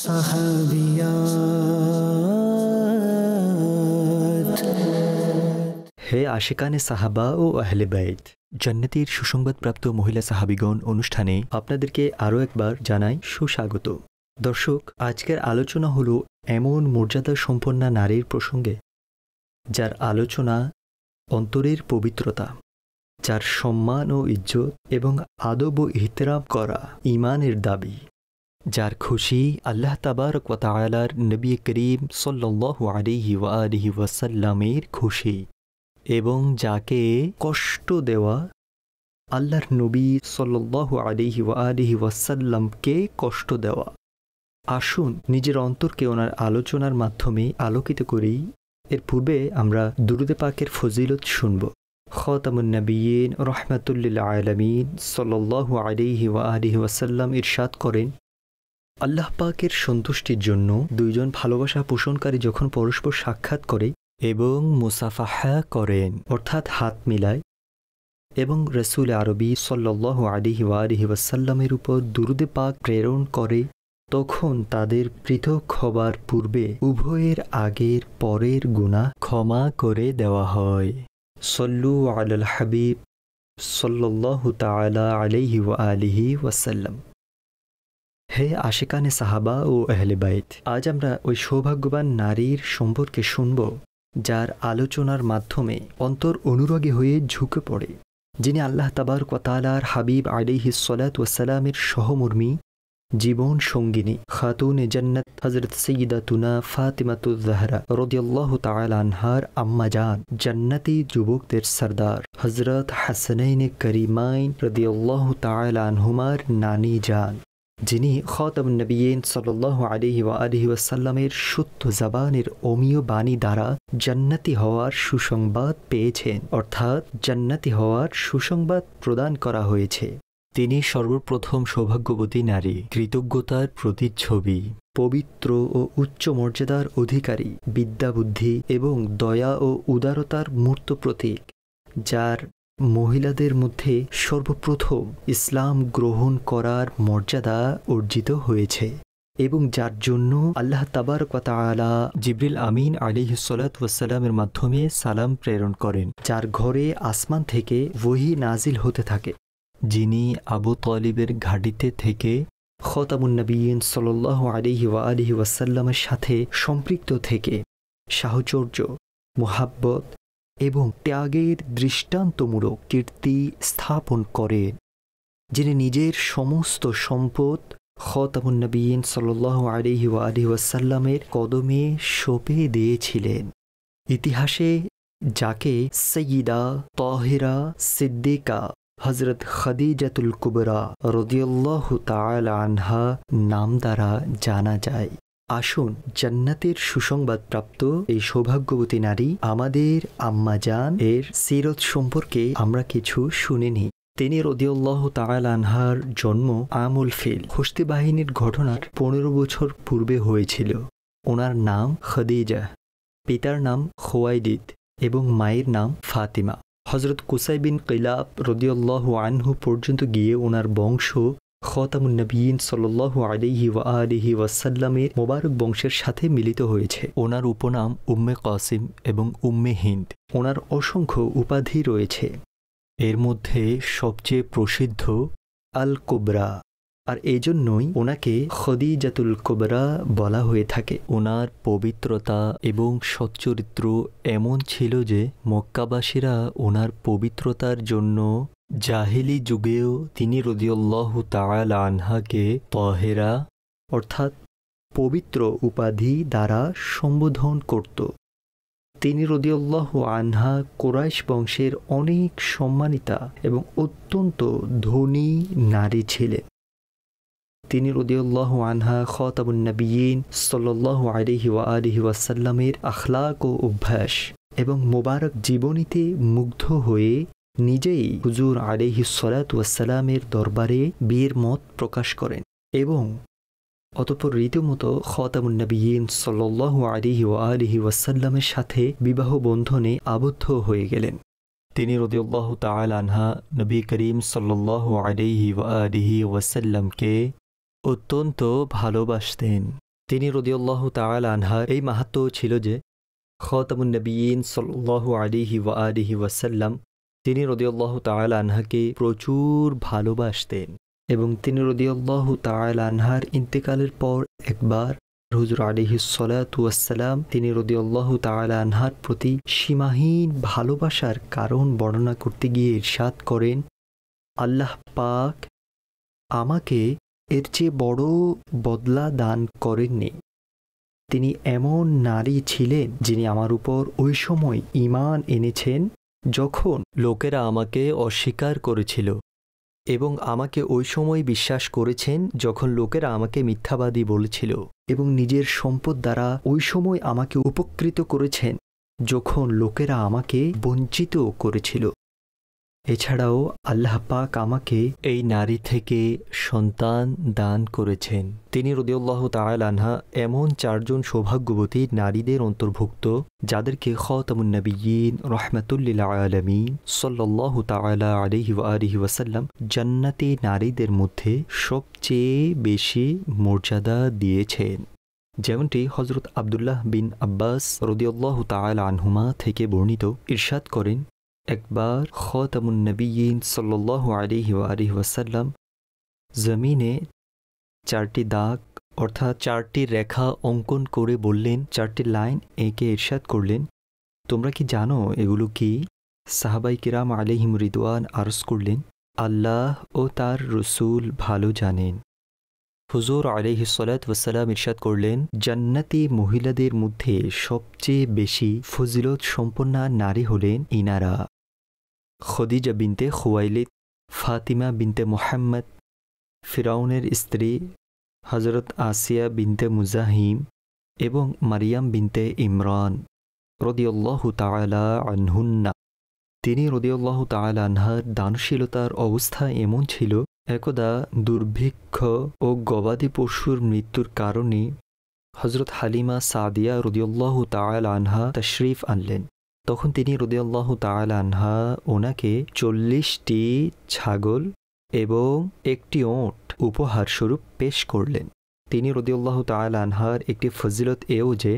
সাহাবিয়াত। হে আশিকানে সাহাবা ও আহলে বাইত, জান্নাতের সুসংবাদপ্রাপ্ত মহিলা সাহাবিগণ অনুষ্ঠানে আপনাদেরকে আরও একবার জানাই সুস্বাগত। দর্শক, আজকের আলোচনা হলো এমন মর্যাদা সম্পন্না নারীর প্রসঙ্গে যার আলোচনা অন্তরের পবিত্রতা, যার সম্মান ও ইজ্জত এবং আদব ও ইহতিরাম করা ঈমানের দাবি, যার খুশি আল্লাহ তাবারক ওয়া তাআলার নবী করিম সাল্লাল্লাহু আলাইহি ওয়া আলিহি ওয়াসাল্লামের খুশি, এবং যাকে কষ্ট দেওয়া আল্লাহর নবী সাল্লাল্লাহু আলাইহি ওয়া আলিহি ওয়াসাল্লামকে কষ্ট দেওয়া। আসুন নিজের অন্তরকে ওনার আলোচনার মাধ্যমে আলোকিত করি। এর পূর্বে আমরা দুরূদে পাকের ফজিলত শুনব। খাতামুন নবিয়্যিন রাহমাতুল আলামিন সাল্লাল্লাহু আলাইহি ওয়া আলিহি ওয়াসাল্লাম ইরশাদ করেন, আল্লাহ পাকের সন্তুষ্টির জন্য দুইজন ভালোবাসা পোষণকারী যখন পরস্পর সাক্ষাৎ করে এবং মুসাফাহা করেন, অর্থাৎ হাত মিলায়, এবং রাসূল আরবি সাল্লাল্লাহু আলাইহি ওয়া আলিহি ওয়াসাল্লামের উপর দুরূদে পাক প্রেরণ করে, তখন তাদের পৃথক হবার পূর্বে উভয়ের আগের পরের গুনাহ ক্ষমা করে দেওয়া হয়। সল্লু আলাল হাবিব সাল্লাল্লাহু তাআলা আলাইহি ওয়া আলিহি ওয়াসাল্লাম। হে আশিকানে সাহাবা ও আহলে বাইত, আজ আমরা ওই সৌভাগ্যবান নারীর সম্পর্কে শুনব যার আলোচনার মাধ্যমে অন্তর অনুরাগী হয়ে ঝুঁকে পড়ে, যিনি আল্লাহ তাবারক ওয়া তাআলার হাবিব আলাইহিস সালাতু ওয়াস সালামের সহমর্মী জীবন সঙ্গিনী খাতুনে জান্নাত হযরত সাইয়্যিদাতুনা ফাতিমাতুজ জাহরা রাদিয়াল্লাহু তাআলা আনহার আম্মা জান, জান্নাতি যুবকদের সরদার হযরত হাসানাইনে করিমাইন রাদিয়াল্লাহু তাআলা আনহুমার নানি জান, যিনি খাতামুন নবিয়্যিন সাল্লাল্লাহু আলাইহি ওয়া আলিহি ওয়াসাল্লামের শুদ্ধ জবানের অমীয় বাণী দ্বারা জান্নাতি হওয়ার সুসংবাদ পেয়েছেন, অর্থাৎ জান্নাতি হওয়ার সুসংবাদ প্রদান করা হয়েছে। তিনি সর্বপ্রথম সৌভাগ্যবতী নারী, কৃতজ্ঞতার প্রতিচ্ছবি, পবিত্র ও উচ্চ মর্যাদার অধিকারী, বিদ্যাবুদ্ধি এবং দয়া ও উদারতার মূর্ত প্রতীক, যার মহিলাদের মধ্যে সর্বপ্রথম ইসলাম গ্রহণ করার মর্যাদা অর্জিত হয়েছে, এবং যার জন্য আল্লাহ তাবারক ওয়া তাআলা জিবরিল আমিন আলাইহিস সালাতু ওয়াস সালামের মাধ্যমে সালাম প্রেরণ করেন, যার ঘরে আসমান থেকে ওহী নাজিল হতে থাকে, যিনি আবু তালিবের ঘাঁটিতে থেকে খাতামুন নবিয়্যিন সাল্লাল্লাহু আলাইহি ওয়া আলিহি ওয়াসাল্লামের সাথে সম্পৃক্ত থেকে সাহচর্য, মুহাব্বত এবং ত্যাগের দৃষ্টান্তমূলক কীর্তি স্থাপন করেন, যিনি নিজের সমস্ত সম্পদ খাতামুন নবিয়্যিন সাল্লাল্লাহু আলাইহি ওয়া আলিহি ওয়াসাল্লামের কদমে সঁপে দিয়েছিলেন। ইতিহাসে যাকে সাইয়্যিদা তাহিরা সিদ্দিকা হযরত খাদিজাতুল কুবরা রাদিয়াল্লাহু তাআলা আনহা নাম দ্বারা জানা যায়। আসুন জান্নাতের সুসংবাদপ্রাপ্ত এই সৌভাগ্যবতী নারী আমাদের আম্মা জান এর সিরত সম্পর্কে আমরা কিছু শুনে নিই। তিনি রাদিয়াল্লাহু তাআলা আনহার জন্ম আমুল ফিল, হস্তি বাহিনীর ঘটনার ১৫ বছর পূর্বে হয়েছিল। ওনার নাম খাদিজা, পিতার নাম খুয়াইলিদ এবং মায়ের নাম ফাতিমা। হযরত কুসাই বিন কিলাব রাদিয়াল্লাহু আনহু পর্যন্ত গিয়ে ওনার বংশ খাতামুন নবিয়্যিন সাল্লাল্লাহু আলাইহি ওয়া আলিহি ওয়াসাল্লামের মোবারক বংশের সাথে মিলিত হয়েছে। ওনার উপনাম উম্মে কাসিম এবং উম্মে হিন্দ। ওনার অসংখ্য উপাধি রয়েছে, এর মধ্যে সবচেয়ে প্রসিদ্ধ আল কুবরা, আর এজন্যই ওনাকে খাদিজাতুল কুবরা বলা হয়ে থাকে। ওনার পবিত্রতা এবং সচ্চরিত্র এমন ছিল যে মক্কাবাসীরা ওনার পবিত্রতার জন্য জাহিলি যুগেও তিনি রাদিয়াল্লাহু তাআলা আনহাকে তাহেরা অর্থাৎ পবিত্র উপাধি দ্বারা সম্বোধন করত। তিনি রাদিয়াল্লাহু আনহা কুরাইশ বংশের অনেক সম্মানিতা এবং অত্যন্ত ধনী নারী ছিলেন। তিনি রাদিয়াল্লাহু আনহা খাতামুন নবিয়্যিন সাল্লাল্লাহু আলাইহি ওয়া আলিহি ওয়াসাল্লামের আখলাক ও অভ্যাস এবং মোবারক জীবনীতে মুগ্ধ হয়ে নিজেই হুজুর আলাইহিস সালাতু ওয়াস সালামের দরবারে বিয়ের মত প্রকাশ করেন এবং অতঃপর রীতিমতো খাতামুন নবিয়্যিন সাল্লাল্লাহু আলাইহি ওয়া আলিহি ওয়াসাল্লামের সাথে বিবাহ বন্ধনে আবদ্ধ হয়ে গেলেন। তিনি রাদিয়াল্লাহু তাআলা আনহা নবী করিম সাল্লাল্লাহু আলাইহি ওয়া আলিহি ওয়াসাল্লামকে অত্যন্ত ভালোবাসতেন। তিনি রাদিয়াল্লাহু তাআলা আনহা এই মাহাত্ম্য ছিল যে খাতামুন নবিয়্যিন সাল্লাল্লাহু আলাইহি ওয়া আলিহি ওয়াসাল্লাম তিনি রাদিয়াল্লাহু তাআলা আনহাকে প্রচুর ভালোবাসতেন এবং তিনি রাদিয়াল্লাহু তাআলা আনহার ইন্তেকালের পর একবার হুজুর আলাইহিস সালাতু ওয়াসসালাম তিনি রাদিয়াল্লাহু তাআলা আনহার প্রতি সীমাহীন ভালোবাসার কারণ বর্ণনা করতে গিয়ে ইরশাদ করেন, আল্লাহ পাক আমাকে এর চেয়ে বড় বদলা দান করেননি। তিনি এমন নারী ছিলেন যিনি আমার উপর ওই সময় ঈমান এনেছেন যখন লোকেরা আমাকে অস্বীকার করেছিল এবং আমাকে ওই সময় বিশ্বাস করেছেন যখন লোকেরা আমাকে মিথ্যাবাদী বলেছিল এবং নিজের সম্পদ দ্বারা ওই সময় আমাকে উপকৃত করেছেন যখন লোকেরা আমাকে বঞ্চিত করেছিল। এছাড়াও আল্লাহ পাক আমাকে এই নারী থেকে সন্তান দান করেছেন। তিনি রাদিয়াল্লাহু তাআলা আনহা এমন 4 জন সৌভাগ্যবতী নারীদের অন্তর্ভুক্ত যাদেরকে খাতামুন নবিয়্যিন রাহমাতুল লিল আলামিন সাল্লাল্লাহু তাআলা আলাইহি ওয়া আলিহি ওয়াসাল্লাম জান্নাতি নারীদের মধ্যে সবচেয়ে বেশি মর্যাদা দিয়েছেন। যেমনটি হযরত আব্দুল্লাহ বিন আব্বাস রাদিয়াল্লাহু তাআলা আনহুমা থেকে বর্ণিত, ইরশাদ করেন, একবার খাতামুন নবিয়্যিন সাল্লাল্লাহু আলাইহি ওয়া আলিহি ওয়াসাল্লাম জমিনে 4টি দাগ অর্থাৎ 4টি রেখা অঙ্কন করে বললেন, 4টি লাইন এঁকে ইরশাদ করলেন, তোমরা কি জানো এগুলো কি? সাহাবায়ে কিরাম আলাইহিম রিদওয়ান আরজ করলেন, আল্লাহ ও তার রাসূল ভালো জানেন। হুজুর আলাইহিস সালাতু ওয়াসসালাম ইরশাদ করলেন, জান্নাতি মহিলাদের মধ্যে সবচেয়ে বেশি ফজিলত সম্পন্না নারী হলেন ইনারা: খদিজা বিনতে খুয়াইলিদ, ফাতিমা বিনতে মুহাম্মদ, ফিরাউনের স্ত্রী হযরত আসিয়া বিনতে মুজাহিম এবং মারিয়াম বিনতে ইমরান রাদিয়াল্লাহু তাআলা আনহুন্না। তিনি রাদিয়াল্লাহু তাআলা আনহার দানশীলতার অবস্থা এমন ছিল, একদা দুর্ভিক্ষ ও গবাদি পশুর মৃত্যুর কারণে হযরত হালিমা সাদিয়া রাদিয়াল্লাহু তাআলা আনহা তাশরীফ আনলেন। তখন তিনি রাদিয়াল্লাহু তাআলা আনহা ওনাকে 40টি ছাগল এবং একটি ওট উপহার স্বরূপ পেশ করলেন। তিনি রাদিয়াল্লাহু তাআলা আনহার একটি ফজিলত এও যে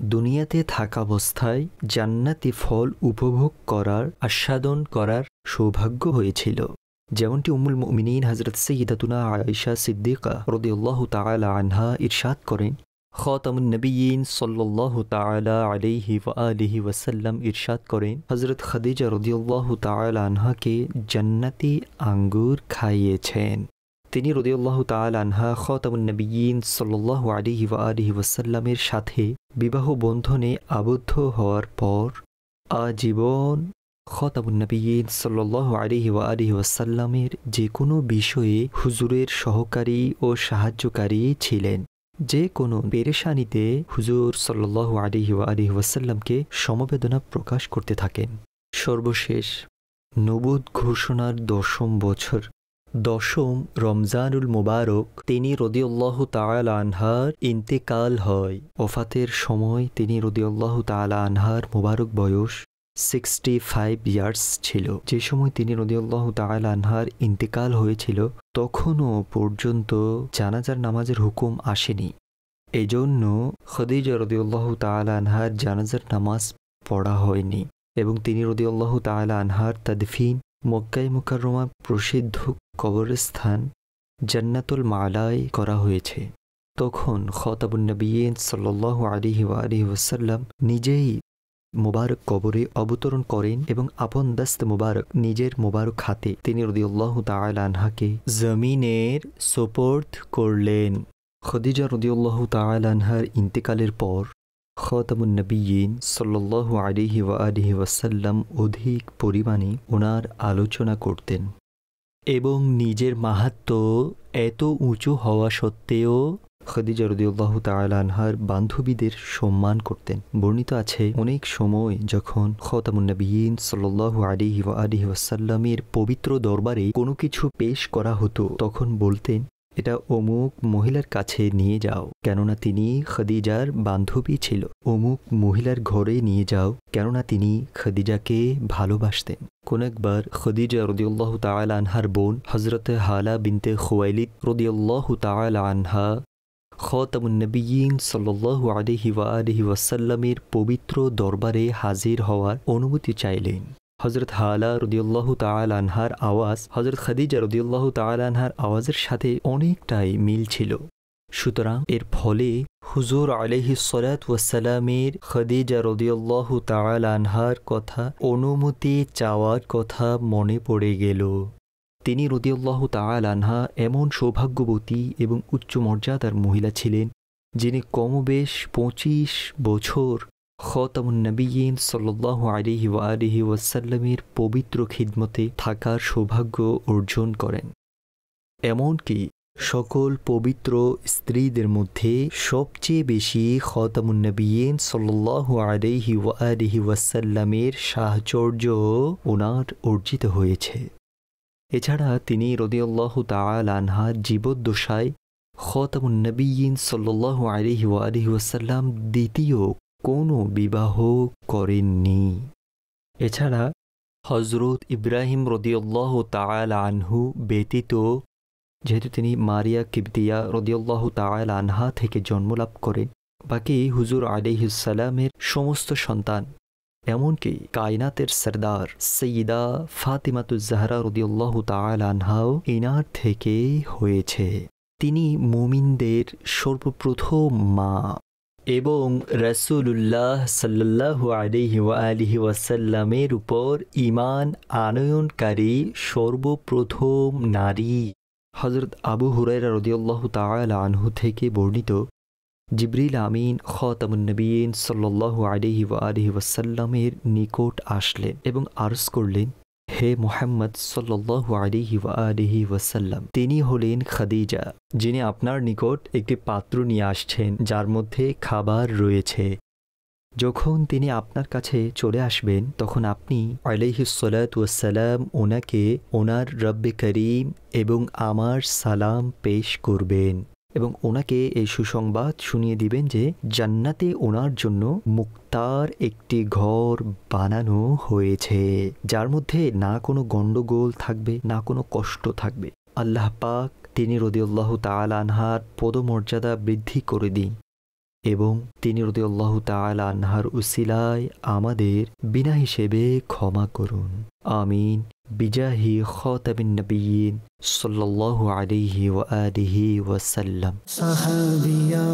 দুনিয়াতে থাকা অবস্থায় জান্নাতি ফল উপভোগ করার আস্বাদন করার সৌভাগ্য হয়েছিল। যেমনটি উম্মুল মুমিনিন হযরত সাইয়্যিদাতুনা আয়েশা সিদ্দিকা রাদিয়াল্লাহু তাআলা আনহা ইরশাদ করেন, খাতামুন নবিয়্যিন সাল্লাল্লাহু তাআলা আলাইহি ওয়া আলিহি ওয়াসাল্লাম ইরশাদ করেন, হযরত খাদিজা রাদিয়াল্লাহু তাআলা আনহাকে জান্নাতি আঙ্গুর খাইয়েছেন। তিনি রাদিয়াল্লাহু তাআলা আনহা খাতামুন নবিয়্যিন সাল্লাল্লাহু আলাইহি ওয়া আলিহি ওয়াসাল্লামের সাথে বিবাহ বন্ধনে আবদ্ধ হওয়ার পর আজীবন খাতামুন নবিয়্যিন সাল্লাল্লাহু আলাইহি ওয়া আলিহি ওয়াসাল্লামের যে কোনো বিষয়ে হুজুরের সহকারী ও সাহায্যকারী ছিলেন। যে কোনো পেরেশানিতে হুজুর সাল্লাল্লাহু আলাইহি ওয়া আলিহি ওয়াসাল্লামকে সমবেদনা প্রকাশ করতে থাকেন। সর্বশেষ নবুয়ত ঘোষণার 10ম বছর 10ম রমজানুল মুবারক তিনি রাদিয়াল্লাহু তাআলা আনহার ইন্তেকাল হয়। ওফাতের সময় তিনি রাদিয়াল্লাহু তাআলা আনহার মুবারক বয়স 65 ইয়ার্স ছিল। যে সময় তিনি রাদিয়াল্লাহু তাআলা আনহার ইন্তেকাল হয়েছিল তখনও পর্যন্ত জানাজার নামাজের হুকুম আসেনি। এজন্য খাদিজা রাদিয়াল্লাহু তাআলা আনহার জানাজার নামাজ পড়া হয়নি এবং তিনি রাদিয়াল্লাহু তাআলা আনহার তাদফিন মক্কায়ে মুকাররমা প্রসিদ্ধ কবরস্থান জান্নাতুল মালায় করা হয়েছে। তখন খাতামুন নবিয়্যিন সাল্লাল্লাহু আলাইহি ওয়া আলিহি ওয়াসাল্লাম নিজেই মুবারক কবরে অবতরণ করেন এবং আপন দস্ত মুবারক নিজের মুবারক হাতে তিনি রাদিয়াল্লাহু তাআলা আনহাকে জমিনের সুপর্দ করলেন। খাদিজা রাদিয়াল্লাহু তাআলা আনহার ইন্তেকালের পর খাতামুন নবিয়্যিন সাল্লাল্লাহু আলাইহি ওয়া আলিহি ওয়াসাল্লাম অধিক পরিমাণে ওনার আলোচনা করতেন এবং নিজের মাহাত্ম্য এত উঁচু হওয়া সত্ত্বেও খাদিজা রাদিয়াল্লাহু তাআলা আনহার বান্ধবীদের সম্মান করতেন। বর্ণিত আছে অনেক সময় যখন খাতামুন নবিয়্যিন সাল্লাল্লাহু আলাইহি ওয়া আলিহি ওয়াসাল্লামের পবিত্র দরবারে কোনো কিছু পেশ করা হতো তখন বলতেন, এটা অমুক মহিলার কাছে নিয়ে যাও কেননা তিনি খাদিজার বান্ধবী ছিল, অমুক মহিলার ঘরে নিয়ে যাও কেননা তিনি খাদিজাকে ভালোবাসতেন। কোন একবার খাদিজা রাদিয়াল্লাহু তাআলা আনহার বোন হযরত হালা বিনতে খুয়াইলিদ রাদিয়াল্লাহু তাআলা আনহা খাতামুন নবিয়্যিন সাল্লাল্লাহু আলাইহি ওয়া আলিহি ওয়াসাল্লামের পবিত্র দরবারে হাজির হওয়ার অনুমতি চাইলেন। হযরত হালা রাদিয়াল্লাহু তাআলা আনহার আওয়াজ হযরত খাদিজা রাদিয়াল্লাহু তাআলা আনহার আওয়াজের সাথে অনেকটাই মিল ছিল। সুতরাং এর ফলে হুজুর আলাইহিস সালাতু ওয়াসসালামের খাদিজা রাদিয়াল্লাহু তাআলা আনহার কথা অনুমতি চাওয়ার কথা মনে পড়ে গেল। তিনি রাদিয়াল্লাহু তাআলা আনহা এমন সৌভাগ্যবতী এবং উচ্চ মর্যাদার মহিলা ছিলেন, যিনি কমবেশ ২৫ বছর খাতামুন নবিয়্যিন সাল্লাল্লাহু আলাইহি ওয়া আলিহি ওয়াসাল্লামের পবিত্র খিদমতে থাকার সৌভাগ্য অর্জন করেন। এমনকি সকল পবিত্র স্ত্রীদের মধ্যে সবচেয়ে বেশি খাতামুন নবিয়্যিন সাল্লাল্লাহু আলাইহি ওয়া আলিহি ওয়াসাল্লামের সাহচর্য ওনার অর্জিত হয়েছে। এছাড়া তিনি রাদিয়াল্লাহু তাআলা আনহা জীবদ্দশায় খাতামুন নবিয়্যিন সাল্লাল্লাহু আলাইহি ওয়া আলিহি ওয়াসাল্লাম দ্বিতীয় কোনো বিবাহ করেননি। এছাড়া হযরত ইব্রাহিম রাদিয়াল্লাহু তাআলা আনহু ব্যতীত, যেহেতু তিনি মারিয়া কিবতিয়া রাদিয়াল্লাহু তাআলা আনহা থেকে জন্মলাভ করেন, বাকি হুজুর আলাইহিস সালামের সমস্ত সন্তান, এমনকি কায়নাতের সরদার সৈয়দা ফাতিমাতুজ জাহরা রাদিয়াল্লাহু তাআলা আনহাও ইনার থেকে হয়েছে। তিনি মুমিনদের সর্বপ্রথম মা এবং রাসূলুল্লাহ সাল্লাল্লাহু আলাইহি ওয়া আলিহি ওয়াসাল্লামের উপর ঈমান আনয়নকারী সর্বপ্রথম নারী। হযরত আবু হুরায়রা রাদিয়াল্লাহু তাআলা আনহু থেকে বর্ণিত, জিবরিল আমিন খাতামুন নবিয়্যিন সাল্লাল্লাহু আলাইহি ওয়া আলিহি ওয়াসাল্লামের নিকট আসলেন এবং আরজ করলেন, হে মুহাম্মদ সাল্লাল্লাহু আলাইহি ওয়া আলিহি ওয়াসাল্লাম, তিনি হলেন খাদিজা, যিনি আপনার নিকট একটি পাত্র নিয়ে আসছেন যার মধ্যে খাবার রয়েছে। যখন তিনি আপনার কাছে চলে আসবেন তখন আপনি আলাইহিস সালাতু ওয়াসসালাম ওনাকে ওনার রব্বে করিম এবং আমার সালাম পেশ করবেন এবং ওনাকে এই সুসংবাদ শুনিয়ে দিবেন যে জান্নাতে ওনার জন্য মুক্তার একটি ঘর বানানো হয়েছে, যার মধ্যে না কোনো গণ্ডগোল থাকবে, না কোনো কষ্ট থাকবে। আল্লাহ পাক তিনি রাদিয়াল্লাহু তাআলা আনহার পদমর্যাদা বৃদ্ধি করে দিন এবং তিনি রাদিয়াল্লাহু তাআলা আনহার উসিলায় আমাদের বিনা হিসেবে ক্ষমা করুন। আমিন বিজাহি খাতামিন নবিয়্যিন সাল্লাল্লাহু আলাইহি ওয়া আলিহি ওয়াসাল্লাম। সাহাবিয়া